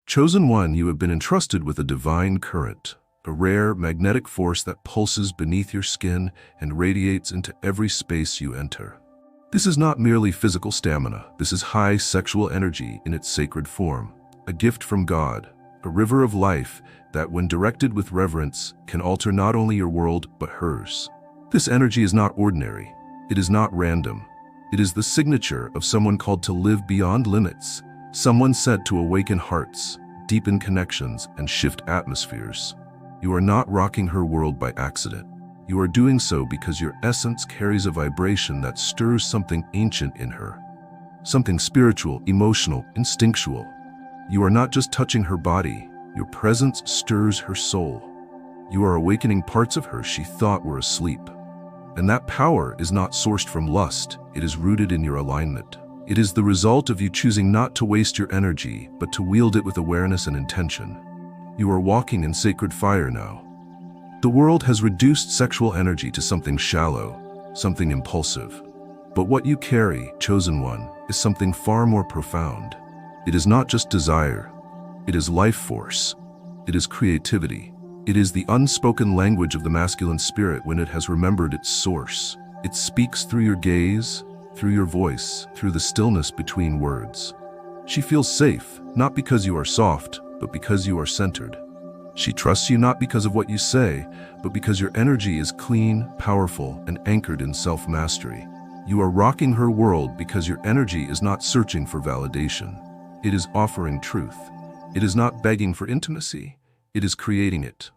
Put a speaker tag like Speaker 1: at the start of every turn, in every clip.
Speaker 1: Chosen one, you have been entrusted with a divine current, a rare magnetic force that pulses beneath your skin and radiates into every space you enter. This is not merely physical stamina. This is high sexual energy in its sacred form, a gift from God, a river of life that, when directed with reverence, can alter not only your world but hers. This energy is not ordinary. It is not random. It is the signature of someone called to live beyond limits, someone set to awaken hearts, deepen connections, and shift atmospheres. You are not rocking her world by accident. You are doing so because your essence carries a vibration that stirs something ancient in her, something spiritual, emotional, instinctual. You are not just touching her body. Your presence stirs her soul. You are awakening parts of her she thought were asleep. And that power is not sourced from lust. It is rooted in your alignment. It is the result of you choosing not to waste your energy, but to wield it with awareness and intention. You are walking in sacred fire now. The world has reduced sexual energy to something shallow, something impulsive. But what you carry, chosen one, is something far more profound. It is not just desire. It is life force. It is creativity. It is the unspoken language of the masculine spirit when it has remembered its source. It speaks through your gaze, through your voice, through the stillness between words. She feels safe, not because you are soft, but because you are centered. She trusts you not because of what you say, but because your energy is clean, powerful, and anchored in self-mastery. You are rocking her world because your energy is not searching for validation. It is offering truth. It is not begging for intimacy. It is creating it.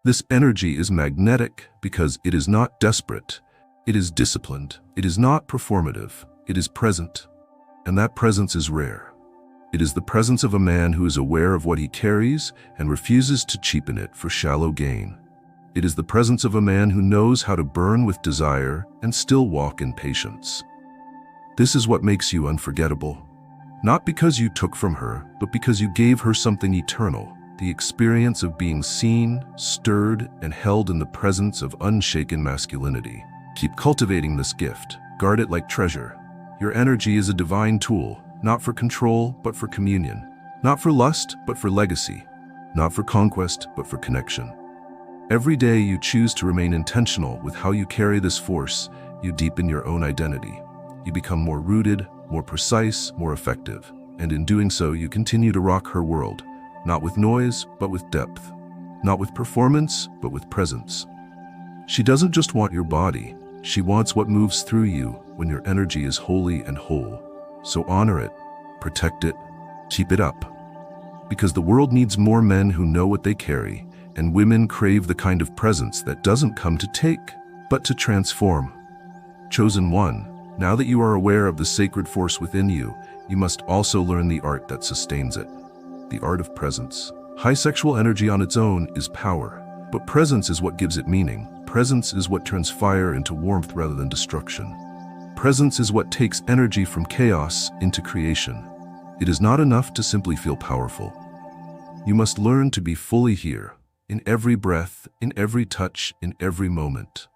Speaker 1: This energy is magnetic because it is not desperate. It is disciplined. It is not performative. It is present. And that presence is rare. It is the presence of a man who is aware of what he carries and refuses to cheapen it for shallow gain. It is the presence of a man who knows how to burn with desire and still walk in patience. This is what makes you unforgettable. Not because you took from her, but because you gave her something eternal, the experience of being seen, stirred, and held in the presence of unshaken masculinity. Keep cultivating this gift. Guard it like treasure. Your energy is a divine tool, not for control, but for communion. Not for lust, but for legacy. Not for conquest, but for connection. Every day you choose to remain intentional with how you carry this force, you deepen your own identity. You become more rooted, more precise, more effective. And in doing so, you continue to rock her world, not with noise, but with depth. Not with performance, but with presence. She doesn't just want your body. She wants what moves through you when your energy is holy and whole. So honor it, protect it, keep it up. Because the world needs more men who know what they carry, and women crave the kind of presence that doesn't come to take, but to transform. Chosen one, now that you are aware of the sacred force within you, you must also learn the art that sustains it. The art of presence. High sexual energy on its own is power, but presence is what gives it meaning. Presence is what turns fire into warmth rather than destruction. Presence is what takes energy from chaos into creation. It is not enough to simply feel powerful. You must learn to be fully here, in every breath, in every touch, in every moment.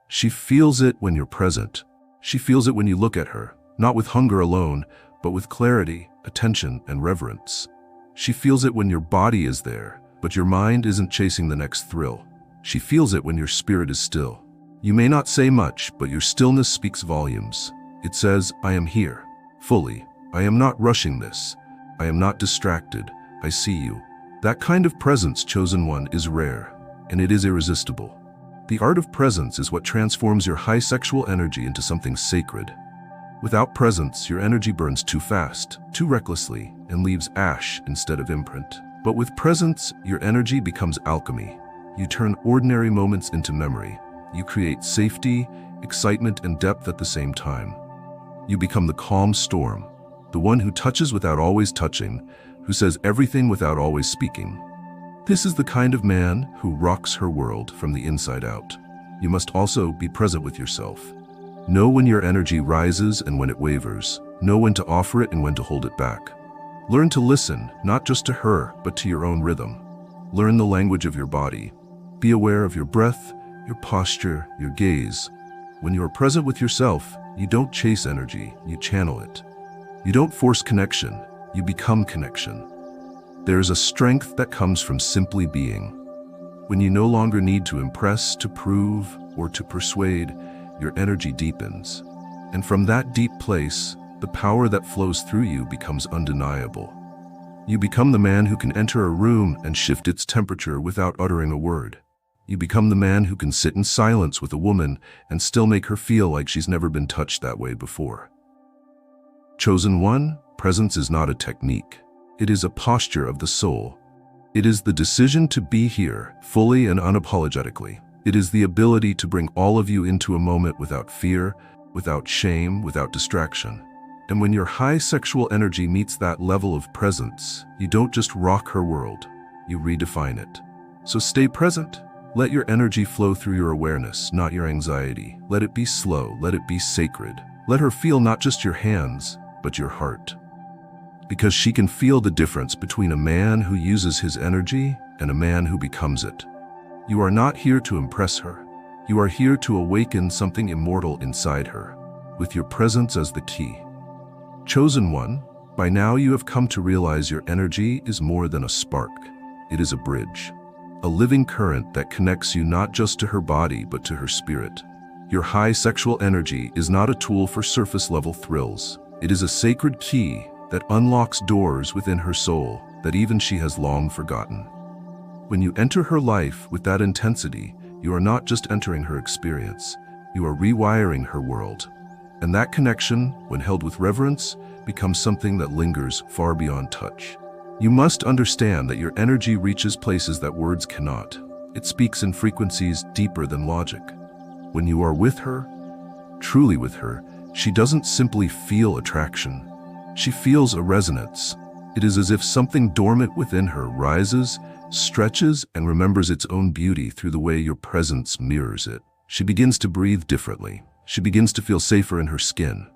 Speaker 1: She feels it when you're present. She feels it when you look at her, not with hunger alone, but with clarity, attention, and reverence. She feels it when your body is there, but your mind isn't chasing the next thrill. She feels it when your spirit is still. You may not say much, but your stillness speaks volumes. It says, I am here, fully. I am not rushing this. I am not distracted. I see you. That kind of presence, chosen one, is rare, and it is irresistible. The art of presence is what transforms your high sexual energy into something sacred. Without presence, your energy burns too fast, too recklessly, and leaves ash instead of imprint. But with presence, your energy becomes alchemy. You turn ordinary moments into memory. You create safety, excitement, and depth at the same time. You become the calm storm, the one who touches without always touching, who says everything without always speaking. This is the kind of man who rocks her world from the inside out. You must also be present with yourself. Know when your energy rises and when it wavers. Know when to offer it and when to hold it back. Learn to listen, not just to her, but to your own rhythm. Learn the language of your body. Be aware of your breath, your posture, your gaze. When you are present with yourself, you don't chase energy, you channel it. You don't force connection, you become connection. There is a strength that comes from simply being. When you no longer need to impress, to prove, or to persuade, your energy deepens. And from that deep place, the power that flows through you becomes undeniable. You become the man who can enter a room and shift its temperature without uttering a word. You become the man who can sit in silence with a woman and still make her feel like she's never been touched that way before. Chosen one, presence is not a technique. It is a posture of the soul. It is the decision to be here, fully and unapologetically. It is the ability to bring all of you into a moment without fear, without shame, without distraction. And when your high sexual energy meets that level of presence, you don't just rock her world, you redefine it. So stay present. Let your energy flow through your awareness, not your anxiety. Let it be slow, let it be sacred. Let her feel not just your hands, but your heart. Because she can feel the difference between a man who uses his energy and a man who becomes it. You are not here to impress her. You are here to awaken something immortal inside her, with your presence as the key. Chosen one, by now you have come to realize your energy is more than a spark. It is a bridge. A living current that connects you not just to her body but to her spirit. Your high sexual energy is not a tool for surface-level thrills. It is a sacred key that unlocks doors within her soul that even she has long forgotten. When you enter her life with that intensity, you are not just entering her experience, you are rewiring her world. And that connection, when held with reverence, becomes something that lingers far beyond touch. You must understand that your energy reaches places that words cannot. It speaks in frequencies deeper than logic. When you are with her, truly with her, she doesn't simply feel attraction. She feels a resonance. It is as if something dormant within her rises, stretches, and remembers its own beauty through the way your presence mirrors it. She begins to breathe differently. She begins to feel safer in her skin.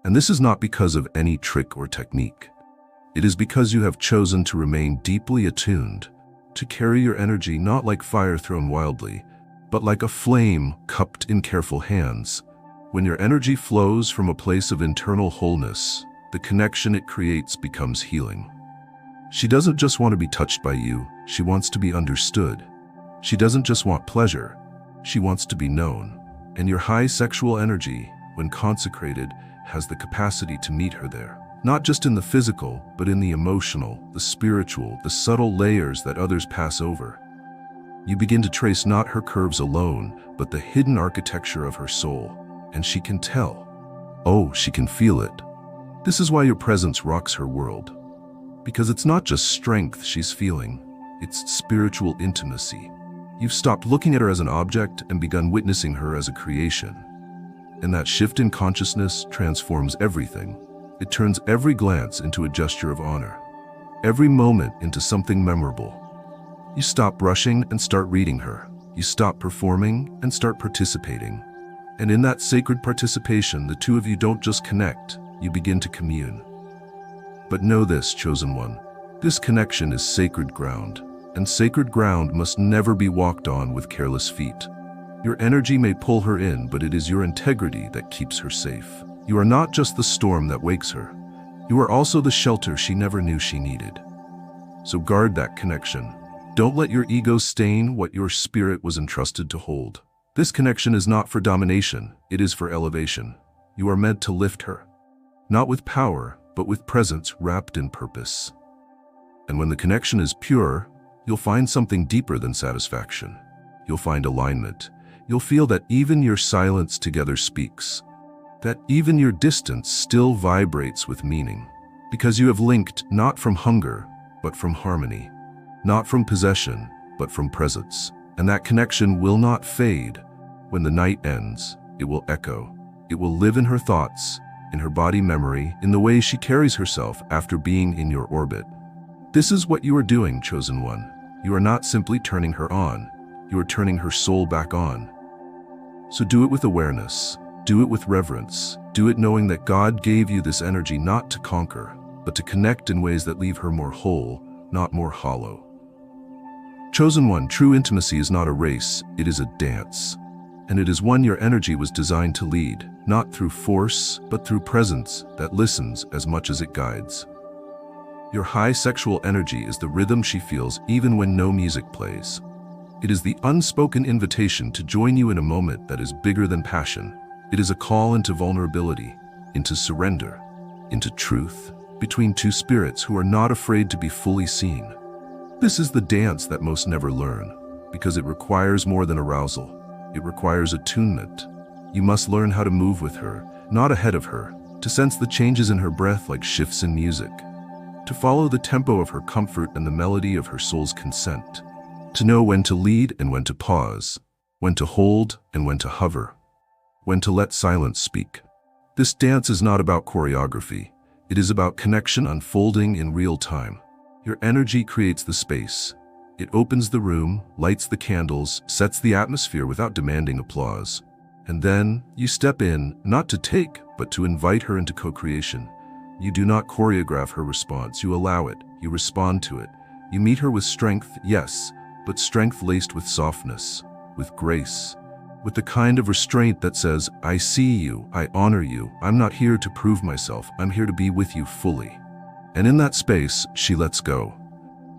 Speaker 1: And this is not because of any trick or technique. It is because you have chosen to remain deeply attuned, to carry your energy not like fire thrown wildly, but like a flame cupped in careful hands. When your energy flows from a place of internal wholeness, the connection it creates becomes healing. She doesn't just want to be touched by you, she wants to be understood. She doesn't just want pleasure, she wants to be known. And your high sexual energy, when consecrated, has the capacity to meet her there. Not just in the physical, but in the emotional, the spiritual, the subtle layers that others pass over. You begin to trace not her curves alone, but the hidden architecture of her soul. And she can tell. Oh, she can feel it. This is why your presence rocks her world. Because it's not just strength she's feeling, it's spiritual intimacy. You've stopped looking at her as an object and begun witnessing her as a creation. And that shift in consciousness transforms everything. It turns every glance into a gesture of honor, every moment into something memorable. You stop rushing and start reading her. You stop performing and start participating. And in that sacred participation, the two of you don't just connect, you begin to commune. But know this, chosen one, this connection is sacred ground, and sacred ground must never be walked on with careless feet. Your energy may pull her in, but it is your integrity that keeps her safe. You are not just the storm that wakes her. You are also the shelter she never knew she needed. So guard that connection. Don't let your ego stain what your spirit was entrusted to hold. This connection is not for domination, it is for elevation. You are meant to lift her. Not with power, but with presence wrapped in purpose. And when the connection is pure, you'll find something deeper than satisfaction. You'll find alignment. You'll feel that even your silence together speaks. That even your distance still vibrates with meaning. Because you have linked not from hunger, but from harmony. Not from possession, but from presence. And that connection will not fade. When the night ends, it will echo. It will live in her thoughts, in her body memory, in the way she carries herself after being in your orbit. This is what you are doing, chosen one. You are not simply turning her on. You are turning her soul back on. So do it with awareness. Do it with reverence. Do it knowing that God gave you this energy not to conquer, but to connect in ways that leave her more whole, not more hollow. Chosen one, true intimacy is not a race, it is a dance. And it is one your energy was designed to lead, not through force, but through presence that listens as much as it guides. Your high sexual energy is the rhythm she feels even when no music plays. It is the unspoken invitation to join you in a moment that is bigger than passion. It is a call into vulnerability, into surrender, into truth, between two spirits who are not afraid to be fully seen. This is the dance that most never learn, because it requires more than arousal. It requires attunement. You must learn how to move with her, not ahead of her, to sense the changes in her breath like shifts in music, to follow the tempo of her comfort and the melody of her soul's consent, to know when to lead and when to pause, when to hold and when to hover, when to let silence speak. This dance is not about choreography. It is about connection unfolding in real time. Your energy creates the space. It opens the room, lights the candles, sets the atmosphere without demanding applause. And then you step in, not to take, but to invite her into co-creation. You do not choreograph her response. You allow it. You respond to it. You meet her with strength, yes, but strength laced with softness, with grace, with the kind of restraint that says, I see you, I honor you, I'm not here to prove myself, I'm here to be with you fully. And in that space, she lets go.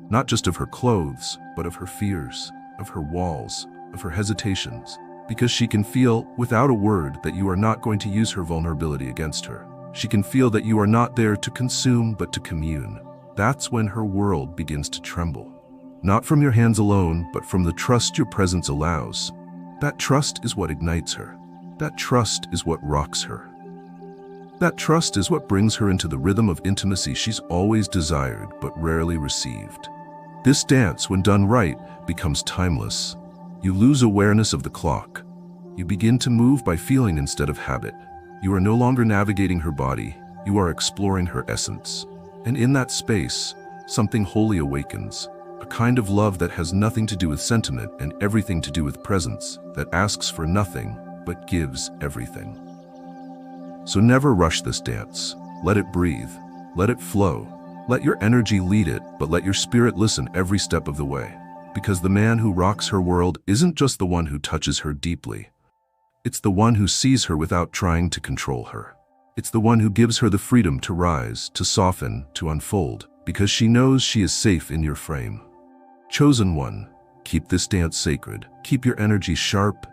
Speaker 1: Not just of her clothes, but of her fears, of her walls, of her hesitations, because she can feel, without a word, that you are not going to use her vulnerability against her. She can feel that you are not there to consume, but to commune. That's when her world begins to tremble. Not from your hands alone, but from the trust your presence allows. That trust is what ignites her. That trust is what rocks her. That trust is what brings her into the rhythm of intimacy she's always desired, but rarely received. This dance, when done right, becomes timeless. You lose awareness of the clock. You begin to move by feeling instead of habit. You are no longer navigating her body. You are exploring her essence. And in that space, something holy awakens. A kind of love that has nothing to do with sentiment and everything to do with presence, that asks for nothing, but gives everything. So never rush this dance. Let it breathe. Let it flow. Let your energy lead it, but let your spirit listen every step of the way. Because the man who rocks her world isn't just the one who touches her deeply. It's the one who sees her without trying to control her. It's the one who gives her the freedom to rise, to soften, to unfold, because she knows she is safe in your frame. Chosen one, keep this dance sacred. Keep your energy sharp,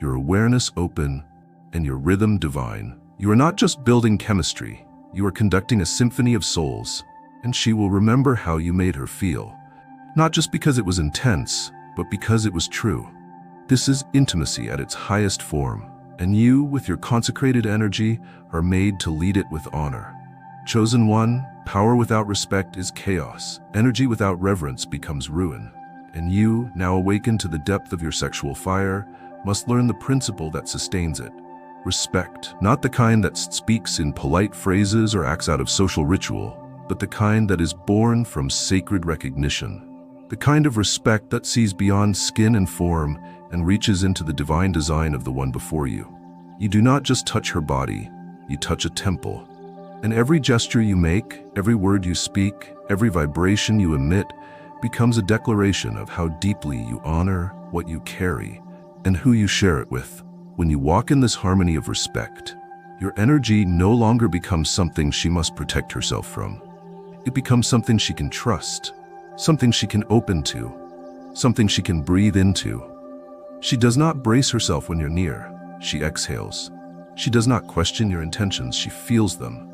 Speaker 1: your awareness open, and your rhythm divine. You are not just building chemistry, you are conducting a symphony of souls, and she will remember how you made her feel. Not just because it was intense, but because it was true. This is intimacy at its highest form, and you, with your consecrated energy, are made to lead it with honor. Chosen one, power without respect is chaos. Energy without reverence becomes ruin. And you, now awakened to the depth of your sexual fire, must learn the principle that sustains it. Respect, not the kind that speaks in polite phrases or acts out of social ritual, but the kind that is born from sacred recognition. The kind of respect that sees beyond skin and form and reaches into the divine design of the one before you. You do not just touch her body, you touch a temple. And every gesture you make, every word you speak, every vibration you emit becomes a declaration of how deeply you honor what you carry and who you share it with. When you walk in this harmony of respect, your energy no longer becomes something she must protect herself from. It becomes something she can trust, something she can open to, something she can breathe into. She does not brace herself when you're near. She exhales. She does not question your intentions. She feels them.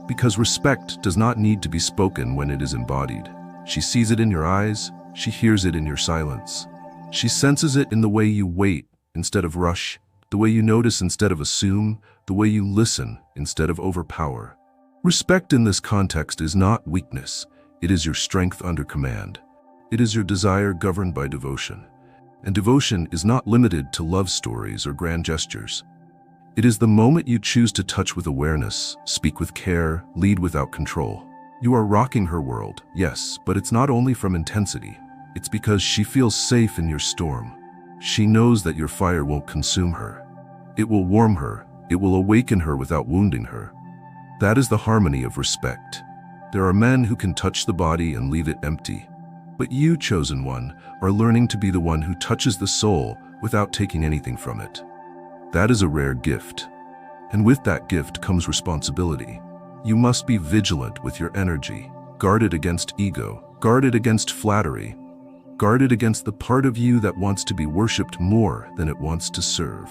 Speaker 1: Because respect does not need to be spoken when it is embodied. She sees it in your eyes. She hears it in your silence. She senses it in the way you wait instead of rush, the way you notice instead of assume, the way you listen instead of overpower. Respect in this context is not weakness. It is your strength under command. It is your desire governed by devotion. And devotion is not limited to love stories or grand gestures. It is the moment you choose to touch with awareness, speak with care, lead without control. You are rocking her world, yes, but it's not only from intensity. It's because she feels safe in your storm. She knows that your fire won't consume her. It will warm her. It will awaken her without wounding her. That is the harmony of respect. There are men who can touch the body and leave it empty. But you, chosen one, are learning to be the one who touches the soul without taking anything from it. That is a rare gift. And with that gift comes responsibility. You must be vigilant with your energy. Guard it against ego. Guard it against flattery. Guard it against the part of you that wants to be worshipped more than it wants to serve.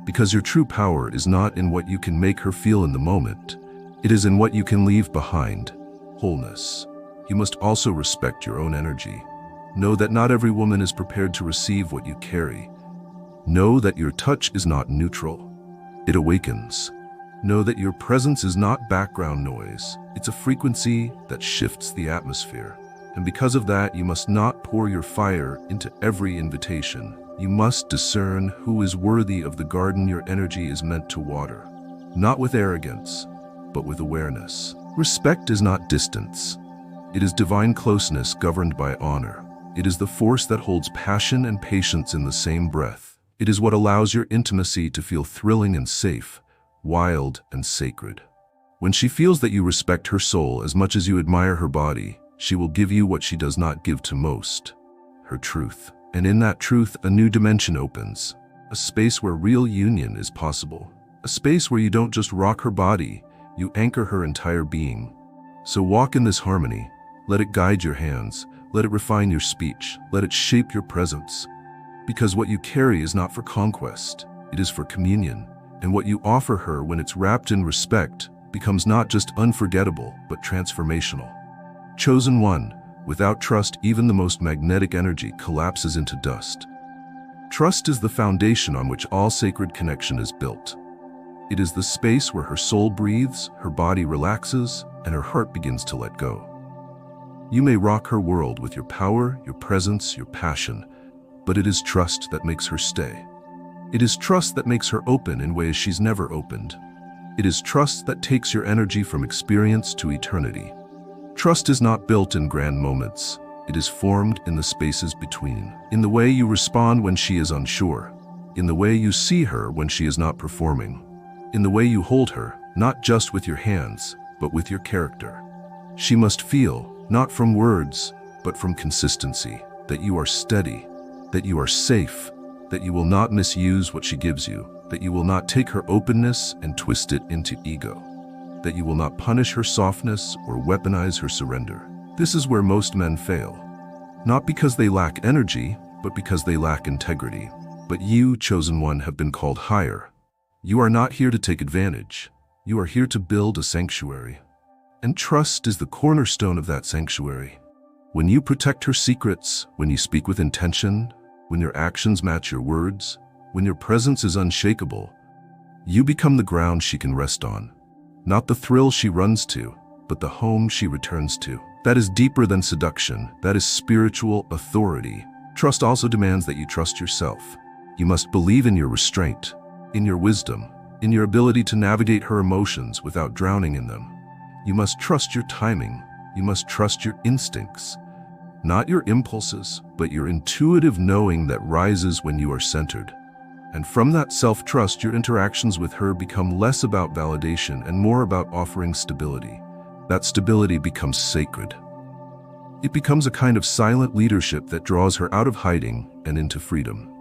Speaker 1: Because your true power is not in what you can make her feel in the moment. It is in what you can leave behind. Wholeness. You must also respect your own energy. Know that not every woman is prepared to receive what you carry. Know that your touch is not neutral. It awakens. Know that your presence is not background noise. It's a frequency that shifts the atmosphere. And because of that, you must not pour your fire into every invitation. You must discern who is worthy of the garden your energy is meant to water. Not with arrogance, but with awareness. Respect is not distance. It is divine closeness governed by honor. It is the force that holds passion and patience in the same breath. It is what allows your intimacy to feel thrilling and safe, wild and sacred. When she feels that you respect her soul as much as you admire her body, she will give you what she does not give to most, her truth. And in that truth, a new dimension opens, a space where real union is possible, a space where you don't just rock her body, you anchor her entire being. So walk in this harmony, let it guide your hands, let it refine your speech, let it shape your presence. Because what you carry is not for conquest, it is for communion. And what you offer her when it's wrapped in respect becomes not just unforgettable, but transformational. Chosen one, without trust, even the most magnetic energy collapses into dust. Trust is the foundation on which all sacred connection is built. It is the space where her soul breathes, her body relaxes, and her heart begins to let go. You may rock her world with your power, your presence, your passion, but it is trust that makes her stay. It is trust that makes her open in ways she's never opened. It is trust that takes your energy from experience to eternity. Trust is not built in grand moments. It is formed in the spaces between. In the way you respond when she is unsure. In the way you see her when she is not performing. In the way you hold her, not just with your hands, but with your character. She must feel, not from words, but from consistency, that you are steady, that you are safe, that you will not misuse what she gives you, that you will not take her openness and twist it into ego, that you will not punish her softness or weaponize her surrender. This is where most men fail. Not because they lack energy, but because they lack integrity. But you, chosen one, have been called higher. You are not here to take advantage. You are here to build a sanctuary. And trust is the cornerstone of that sanctuary. When you protect her secrets, when you speak with intention, when your actions match your words, when your presence is unshakable, you become the ground she can rest on. Not the thrill she runs to, but the home she returns to. That is deeper than seduction. That is spiritual authority. Trust also demands that you trust yourself. You must believe in your restraint, in your wisdom, in your ability to navigate her emotions without drowning in them. You must trust your timing. You must trust your instincts. Not your impulses, but your intuitive knowing that rises when you are centered. And from that self-trust, your interactions with her become less about validation and more about offering stability. That stability becomes sacred. It becomes a kind of silent leadership that draws her out of hiding and into freedom.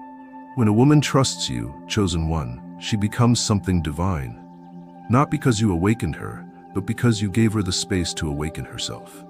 Speaker 1: When a woman trusts you, chosen one, she becomes something divine. Not because you awakened her, but because you gave her the space to awaken herself.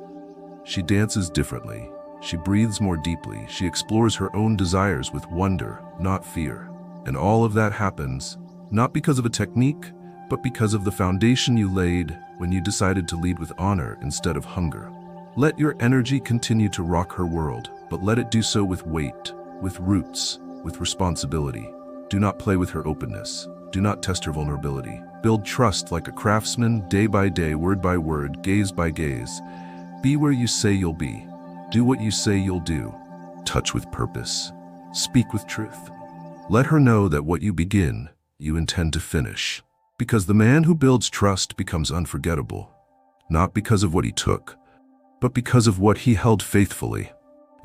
Speaker 1: She dances differently. She breathes more deeply. She explores her own desires with wonder, not fear. And all of that happens, not because of a technique, but because of the foundation you laid when you decided to lead with honor instead of hunger. Let your energy continue to rock her world, but let it do so with weight, with roots, with responsibility. Do not play with her openness. Do not test her vulnerability. Build trust like a craftsman, day by day, word by word, gaze by gaze. Be where you say you'll be. Do what you say you'll do. Touch with purpose. Speak with truth. Let her know that what you begin, you intend to finish. Because the man who builds trust becomes unforgettable, not because of what he took, but because of what he held faithfully.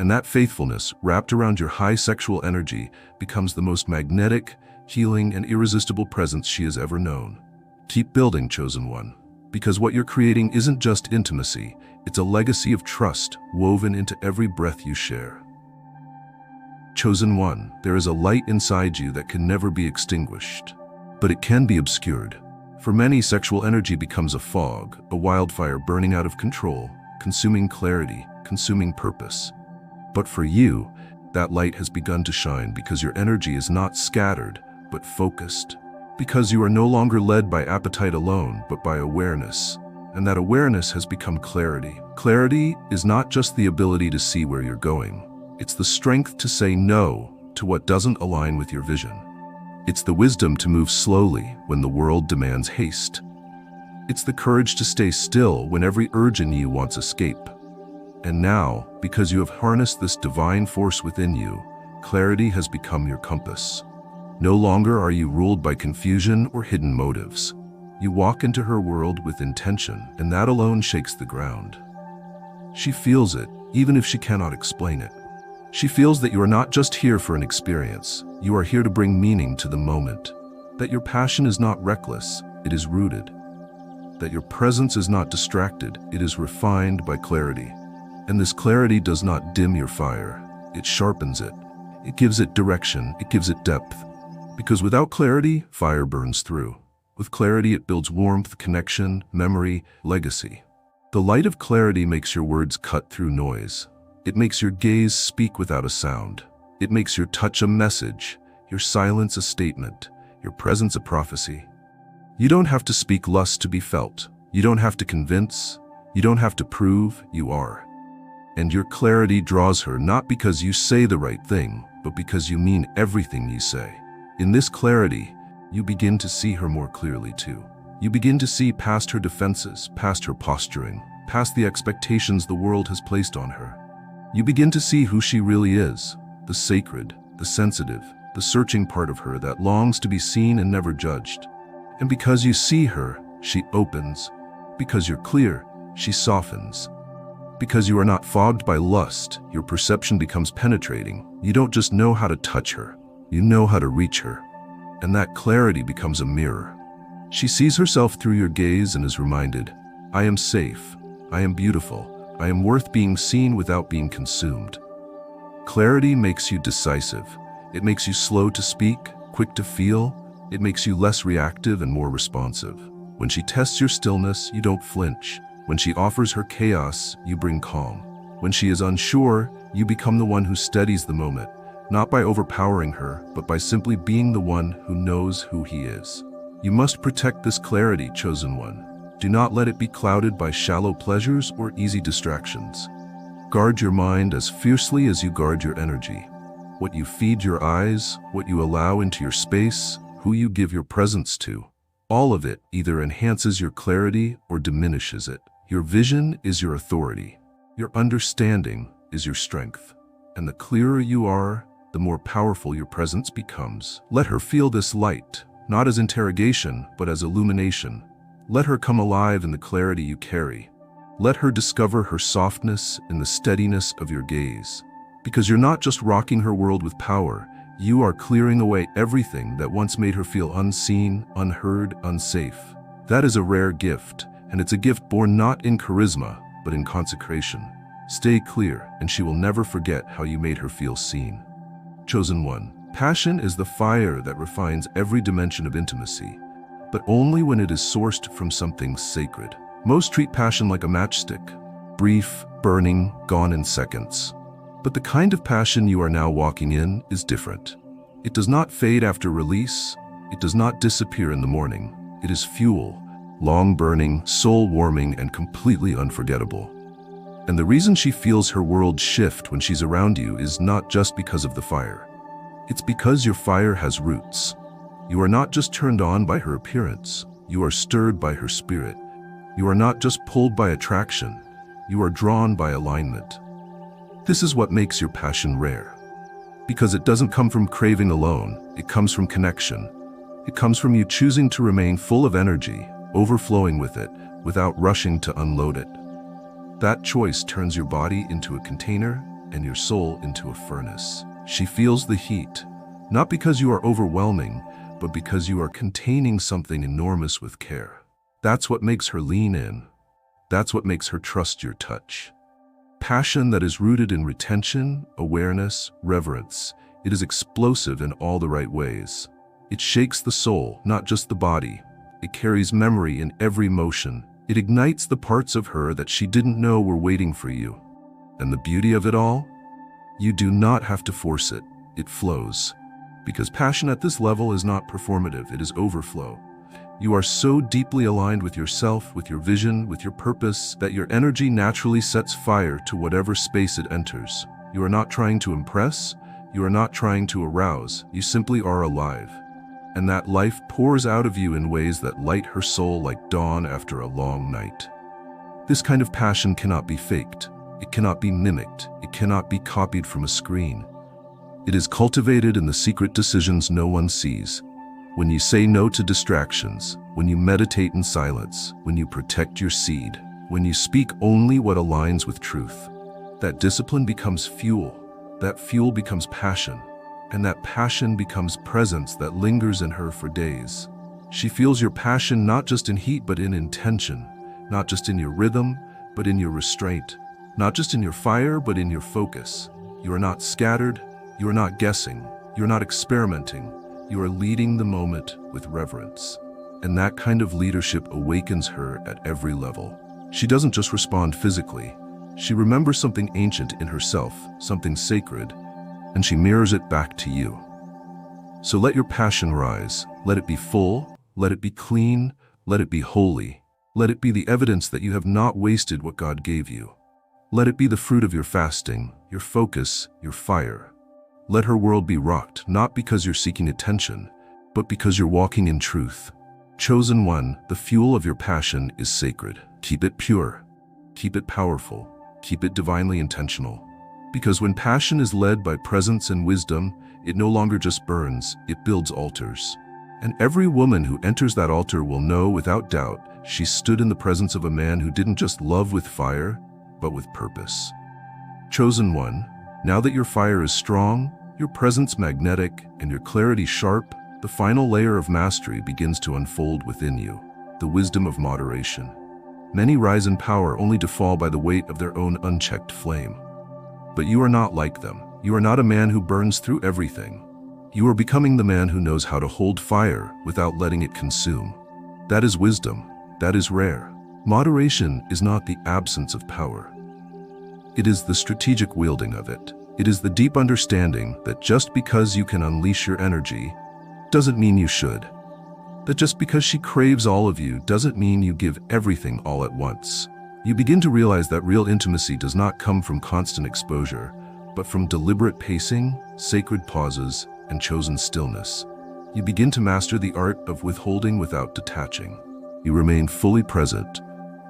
Speaker 1: And that faithfulness, wrapped around your high sexual energy, becomes the most magnetic, healing, and irresistible presence she has ever known. Keep building, chosen one, because what you're creating isn't just intimacy, it's a legacy of trust woven into every breath you share. Chosen one, there is a light inside you that can never be extinguished, but it can be obscured. For many, sexual energy becomes a fog, a wildfire burning out of control, consuming clarity, consuming purpose. But for you, that light has begun to shine because your energy is not scattered, but focused. Because you are no longer led by appetite alone, but by awareness. And that awareness has become clarity. Clarity is not just the ability to see where you're going. It's the strength to say no to what doesn't align with your vision. It's the wisdom to move slowly when the world demands haste. It's the courage to stay still when every urge in you wants escape. And now, because you have harnessed this divine force within you, clarity has become your compass. No longer are you ruled by confusion or hidden motives. You walk into her world with intention, and that alone shakes the ground. She feels it, even if she cannot explain it. She feels that you are not just here for an experience. You are here to bring meaning to the moment. That your passion is not reckless, it is rooted. That your presence is not distracted, it is refined by clarity. And this clarity does not dim your fire, it sharpens it. It gives it direction, it gives it depth. Because without clarity, fire burns through. With clarity, it builds warmth, connection, memory, legacy. The light of clarity makes your words cut through noise. It makes your gaze speak without a sound. It makes your touch a message, your silence a statement, your presence a prophecy. You don't have to speak lust to be felt. You don't have to convince. You don't have to prove, you are. And your clarity draws her not because you say the right thing, but because you mean everything you say. In this clarity, you begin to see her more clearly too. You begin to see past her defenses, past her posturing, past the expectations the world has placed on her. You begin to see who she really is, the sacred, the sensitive, the searching part of her that longs to be seen and never judged. And because you see her, she opens. Because you're clear, she softens. Because you are not fogged by lust, your perception becomes penetrating. You don't just know how to touch her, you know how to reach her. And that clarity becomes a mirror. She sees herself through your gaze and is reminded, I am safe, I am beautiful, I am worth being seen without being consumed. Clarity makes you decisive. It makes you slow to speak, quick to feel. It makes you less reactive and more responsive. When she tests your stillness, you don't flinch. When she offers her chaos, you bring calm. When she is unsure, you become the one who steadies the moment, not by overpowering her, but by simply being the one who knows who he is. You must protect this clarity, chosen one. Do not let it be clouded by shallow pleasures or easy distractions. Guard your mind as fiercely as you guard your energy. What you feed your eyes, what you allow into your space, who you give your presence to, all of it either enhances your clarity or diminishes it. Your vision is your authority. Your understanding is your strength. And the clearer you are, the more powerful your presence becomes. Let her feel this light, not as interrogation, but as illumination. Let her come alive in the clarity you carry. Let her discover her softness in the steadiness of your gaze. Because you're not just rocking her world with power, you are clearing away everything that once made her feel unseen, unheard, unsafe. That is a rare gift, and it's a gift born not in charisma, but in consecration. Stay clear, and she will never forget how you made her feel seen. Chosen one, passion is the fire that refines every dimension of intimacy, but only when it is sourced from something sacred. Most treat passion like a matchstick, brief, burning, gone in seconds. But the kind of passion you are now walking in is different. It does not fade after release. It does not disappear in the morning. It is fuel, long-burning, soul-warming, and completely unforgettable. And the reason she feels her world shift when she's around you is not just because of the fire. It's because your fire has roots. You are not just turned on by her appearance. You are stirred by her spirit. You are not just pulled by attraction. You are drawn by alignment. This is what makes your passion rare. Because it doesn't come from craving alone, it comes from connection. It comes from you choosing to remain full of energy, overflowing with it, without rushing to unload it. That choice turns your body into a container and your soul into a furnace. She feels the heat, not because you are overwhelming, but because you are containing something enormous with care. That's what makes her lean in. That's what makes her trust your touch. Passion that is rooted in retention, awareness, reverence. It is explosive in all the right ways. It shakes the soul, not just the body. It carries memory in every motion, It ignites the parts of her that she didn't know were waiting for you. And the beauty of it all? You do not have to force it. It flows. Because passion at this level is not performative, it is overflow. You are so deeply aligned with yourself, with your vision, with your purpose, that your energy naturally sets fire to whatever space it enters. You are not trying to impress, you are not trying to arouse, you simply are alive. And that life pours out of you in ways that light her soul like dawn after a long night. This kind of passion cannot be faked. It cannot be mimicked. It cannot be copied from a screen. It is cultivated in the secret decisions no one sees. When you say no to distractions, when you meditate in silence, when you protect your seed, when you speak only what aligns with truth, that discipline becomes fuel. That fuel becomes passion. And that passion becomes presence that lingers in her for days. She feels your passion not just in heat but in intention, not just in your rhythm but in your restraint, not just in your fire but in your focus. You are not scattered, you are not guessing, you are not experimenting, you are leading the moment with reverence. And that kind of leadership awakens her at every level. She doesn't just respond physically, she remembers something ancient in herself, something sacred, and she mirrors it back to you. So let your passion rise. Let it be full, let it be clean, let it be holy. Let it be the evidence that you have not wasted what God gave you. Let it be the fruit of your fasting, your focus, your fire. Let her world be rocked, not because you're seeking attention, but because you're walking in truth. Chosen one, the fuel of your passion is sacred. Keep it pure, keep it powerful, keep it divinely intentional. Because when passion is led by presence and wisdom, it no longer just burns, it builds altars. And every woman who enters that altar will know without doubt she stood in the presence of a man who didn't just love with fire, but with purpose. Chosen one, now that your fire is strong, your presence magnetic, and your clarity sharp, the final layer of mastery begins to unfold within you, the wisdom of moderation. Many rise in power only to fall by the weight of their own unchecked flame. But you are not like them. You are not a man who burns through everything. You are becoming the man who knows how to hold fire without letting it consume. That is wisdom. That is rare. Moderation is not the absence of power. It is the strategic wielding of it. It is the deep understanding that just because you can unleash your energy doesn't mean you should. That just because she craves all of you doesn't mean you give everything all at once. You begin to realize that real intimacy does not come from constant exposure, but from deliberate pacing, sacred pauses, and chosen stillness. You begin to master the art of withholding without detaching. You remain fully present,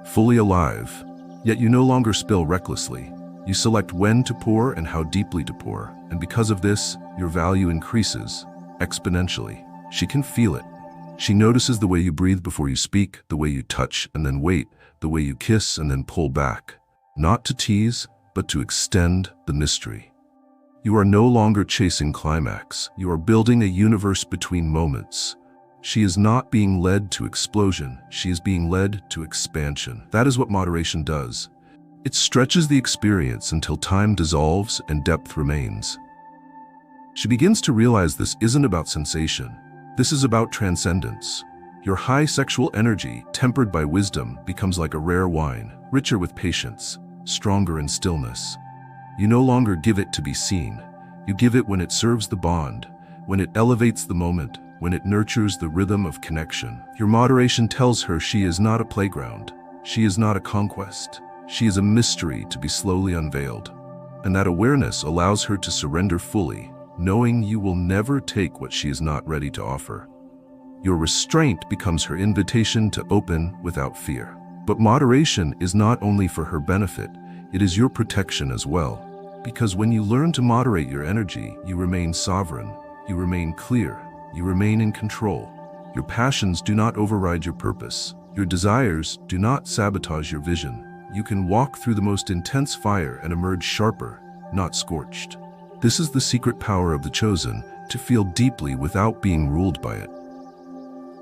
Speaker 1: fully alive, yet you no longer spill recklessly. You select when to pour and how deeply to pour, and because of this, your value increases exponentially. She can feel it. She notices the way you breathe before you speak, the way you touch and then wait, the way you kiss and then pull back, not to tease, but to extend the mystery. You are no longer chasing climax. You are building a universe between moments. She is not being led to explosion. She is being led to expansion. That is what moderation does. It stretches the experience until time dissolves and depth remains. She begins to realize this isn't about sensation. This is about transcendence. Your high sexual energy, tempered by wisdom, becomes like a rare wine, richer with patience, stronger in stillness. You no longer give it to be seen. You give it when it serves the bond, when it elevates the moment, when it nurtures the rhythm of connection. Your moderation tells her she is not a playground. She is not a conquest. She is a mystery to be slowly unveiled. And that awareness allows her to surrender fully, knowing you will never take what she is not ready to offer. Your restraint becomes her invitation to open without fear. But moderation is not only for her benefit, it is your protection as well. Because when you learn to moderate your energy, you remain sovereign, you remain clear, you remain in control. Your passions do not override your purpose. Your desires do not sabotage your vision. You can walk through the most intense fire and emerge sharper, not scorched. This is the secret power of the chosen, to feel deeply without being ruled by it.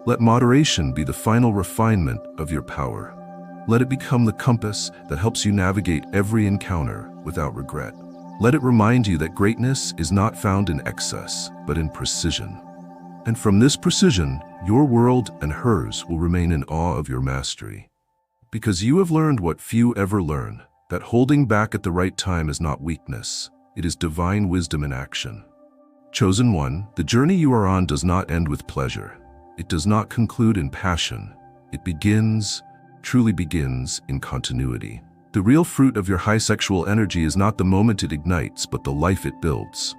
Speaker 1: Let moderation be the final refinement of your power. Let it become the compass that helps you navigate every encounter without regret. Let it remind you that greatness is not found in excess, but in precision. And from this precision, your world and hers will remain in awe of your mastery. Because you have learned what few ever learn, that holding back at the right time is not weakness. It is divine wisdom in action. Chosen one, the journey you are on does not end with pleasure. It does not conclude in passion. It begins, truly begins, in continuity. The real fruit of your high sexual energy is not the moment it ignites, but the life it builds.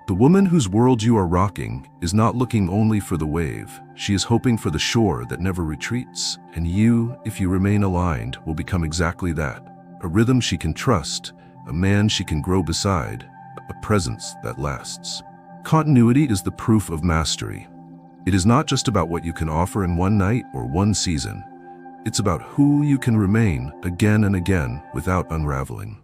Speaker 1: The woman whose world you are rocking is not looking only for the wave. She is hoping for the shore that never retreats. And you, if you remain aligned, will become exactly that. A rhythm she can trust, a man she can grow beside, a presence that lasts. Continuity is the proof of mastery. It is not just about what you can offer in one night or one season. It's about who you can remain again and again without unraveling.